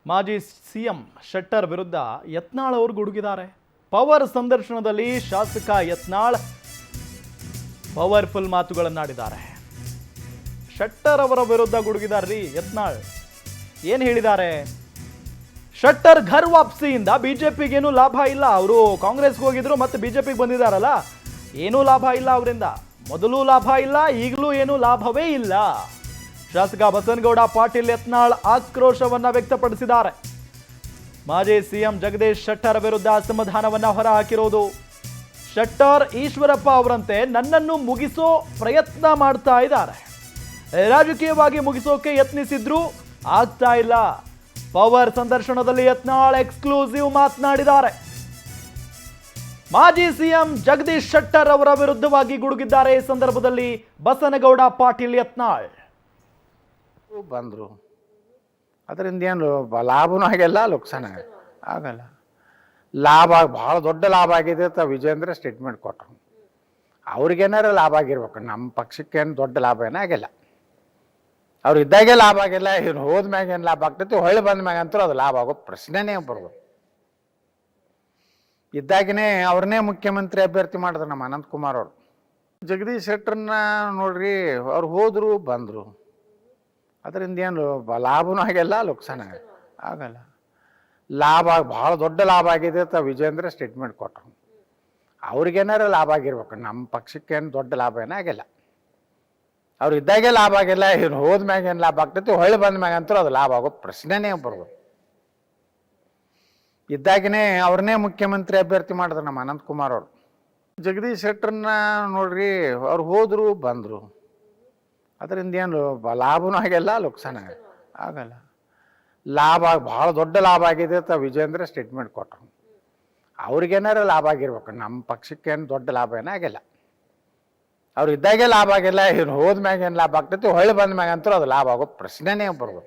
ಮಾಜಿ ಸಿಎಂ ಶೆಟ್ಟರ್ ವಿರುದ್ಧ ಯತ್ನಾಳ್ ಅವರು ಗುಡುಗಿದ್ದಾರೆ. ಪವರ್ ಸಂದರ್ಶನದಲ್ಲಿ ಶಾಸಕ ಯತ್ನಾಳ್ ಪವರ್ಫುಲ್ ಮಾತುಗಳನ್ನಾಡಿದ್ದಾರೆ. ಶೆಟ್ಟರ್ ಅವರ ವಿರುದ್ಧ ಗುಡುಗಿದಾರ್ರಿ ಯತ್ನಾಳ್. ಏನು ಹೇಳಿದ್ದಾರೆ? ಶೆಟ್ಟರ್ ಘರ್ ವಾಪಸಿಯಿಂದ ಬಿಜೆಪಿಗೇನು ಲಾಭ ಇಲ್ಲ. ಅವರು ಕಾಂಗ್ರೆಸ್ಗೆ ಹೋಗಿದ್ರು ಮತ್ತೆ ಬಿಜೆಪಿಗೆ ಬಂದಿದ್ದಾರಲ್ಲ, ಏನೂ ಲಾಭ ಇಲ್ಲ ಅವರಿಂದ. ಮೊದಲು ಲಾಭ ಇಲ್ಲ, ಈಗಲೂ ಏನೂ ಲಾಭವೇ ಇಲ್ಲ. ಶಾಸಕ ಬಸನಗೌಡ ಪಾಟೀಲ್ ಯತ್ನಾಳ್ ಆಕ್ರೋಶವನ್ನ ವ್ಯಕ್ತಪಡಿಸಿದ್ದಾರೆ. ಮಾಜಿ ಸಿಎಂ ಜಗದೀಶ್ ಶೆಟ್ಟರ್ ವಿರುದ್ಧ ಅಸಮಾಧಾನವನ್ನ ಹೊರಹಾಕಿರೋದು. ಶೆಟ್ಟರ್ ಈಶ್ವರಪ್ಪ ಅವರಂತೆ ನನ್ನನ್ನು ಮುಗಿಸೋ ಪ್ರಯತ್ನ ಮಾಡ್ತಾ ಇದ್ದಾರೆ. ರಾಜಕೀಯವಾಗಿ ಮುಗಿಸೋಕೆ ಯತ್ನಿಸಿದ್ರು ಆಗ್ತಾ ಇಲ್ಲ. ಪವರ್ ಸಂದರ್ಶನದಲ್ಲಿ ಯತ್ನಾಳ್ ಎಕ್ಸ್ಕ್ಲೂಸಿವ್ ಮಾತನಾಡಿದ್ದಾರೆ. ಮಾಜಿ ಸಿಎಂ ಜಗದೀಶ್ ಶೆಟ್ಟರ್ ಅವರ ವಿರುದ್ಧವಾಗಿ ಗುಡುಗಿದ್ದಾರೆ. ಈ ಸಂದರ್ಭದಲ್ಲಿ ಬಸನಗೌಡ ಪಾಟೀಲ್ ಯತ್ನಾಳ್ ಬಂದರು, ಅದರಿಂದ ಏನು ಲಾಭನೂ ಆಗಿಲ್ಲ, ಲುಕ್ಸಾನ ಆಗಲ್ಲ. ಲಾಭ ಭಾಳ ದೊಡ್ಡ ಲಾಭ ಆಗಿದೆ ಅಂತ ವಿಜೇಂದ್ರ ಸ್ಟೇಟ್ಮೆಂಟ್ ಕೊಟ್ಟರು. ಅವ್ರಿಗೇನಾರು ಲಾಭ ಆಗಿರ್ಬೇಕು, ನಮ್ಮ ಪಕ್ಷಕ್ಕೇನು ದೊಡ್ಡ ಲಾಭ ಏನೂ ಆಗಿಲ್ಲ. ಅವ್ರು ಇದ್ದಾಗೆ ಲಾಭ ಆಗಿಲ್ಲ, ಇವ್ರು ಹೋದ್ಮ್ಯಾಗ ಏನು ಲಾಭ ಆಗ್ತೈತಿ, ಹೊಳ್ಳಿ ಬಂದ ಮ್ಯಾಗ ಅಂತೂ ಅದು ಲಾಭ ಆಗೋ ಪ್ರಶ್ನೆನೇ ಬರೋದು. ಇದ್ದಾಗನೇ ಅವ್ರನ್ನೇ ಮುಖ್ಯಮಂತ್ರಿ ಅಭ್ಯರ್ಥಿ ಮಾಡಿದ್ರು ನಮ್ಮ ಅನಂತಕುಮಾರ್ ಅವರು. ಜಗದೀಶ್ ಶೆಟ್ಟರ್ನ ನೋಡ್ರಿ, ಅವ್ರು ಹೋದರು ಬಂದರು, ಅದರಿಂದ ಏನು ಲಾಭನೂ ಆಗಿಲ್ಲ, ಲುಕ್ಸಾನ ಆಗಲ್ಲ. ಲಾಭ ಭಾಳ ದೊಡ್ಡ ಲಾಭ ಆಗಿದೆ ಅಂತ ವಿಜೇಂದ್ರ ಸ್ಟೇಟ್ಮೆಂಟ್ ಕೊಟ್ಟರು. ಅವ್ರಿಗೇನಾರು ಲಾಭ ಆಗಿರ್ಬೇಕು, ನಮ್ಮ ಪಕ್ಷಕ್ಕೇನು ದೊಡ್ಡ ಲಾಭ ಏನೂ ಆಗಿಲ್ಲ. ಅವ್ರು ಇದ್ದಾಗೆ ಲಾಭ ಆಗಿಲ್ಲ, ಇವ್ರು ಹೋದ್ಮ್ಯಾಗ ಏನು ಲಾಭ ಆಗ್ತೈತಿ, ಹೊಳ್ಳಿ ಬಂದ ಮ್ಯಾಗ ಅಂತೂ ಅದು ಲಾಭ ಆಗೋ ಪ್ರಶ್ನೆನೇ ಬರೋದು. ಇದ್ದಾಗನೇ ಅವ್ರನ್ನೇ ಮುಖ್ಯಮಂತ್ರಿ ಅಭ್ಯರ್ಥಿ ಮಾಡಿದ್ರು ನಮ್ಮ ಅನಂತಕುಮಾರ್ ಅವರು. ಜಗದೀಶ್ ಶೆಟ್ಟರ್ನ ನೋಡ್ರಿ, ಅವ್ರು ಹೋದರು ಬಂದರು, ಅದರಿಂದ ಏನು ಲಾಭನೂ ಆಗಿಲ್ಲ, ಲುಕ್ಸಾನ ಆಗಲ್ಲ. ಲಾಭ ಭಾಳ ದೊಡ್ಡ ಲಾಭ ಆಗಿದೆ ಅಂತ ವಿಜೇಂದ್ರ ಸ್ಟೇಟ್ಮೆಂಟ್ ಕೊಟ್ಟರು. ಅವ್ರಿಗೇನಾರು ಲಾಭ ಆಗಿರ್ಬೇಕು, ನಮ್ಮ ಪಕ್ಷಕ್ಕೇನು ದೊಡ್ಡ ಲಾಭ ಏನೂ ಆಗಿಲ್ಲ. ಅವ್ರು ಇದ್ದಾಗೆ ಲಾಭ ಆಗಿಲ್ಲ, ಇವ್ರು ಹೋದ್ಮ್ಯಾಗ ಏನು ಲಾಭ ಆಗ್ತೈತಿ, ಹೊಳ್ಳಿ ಬಂದ ಮ್ಯಾಗ ಅಂತೂ ಅದು ಲಾಭ ಆಗೋ ಪ್ರಶ್ನೆನೇ ಬರೋದು.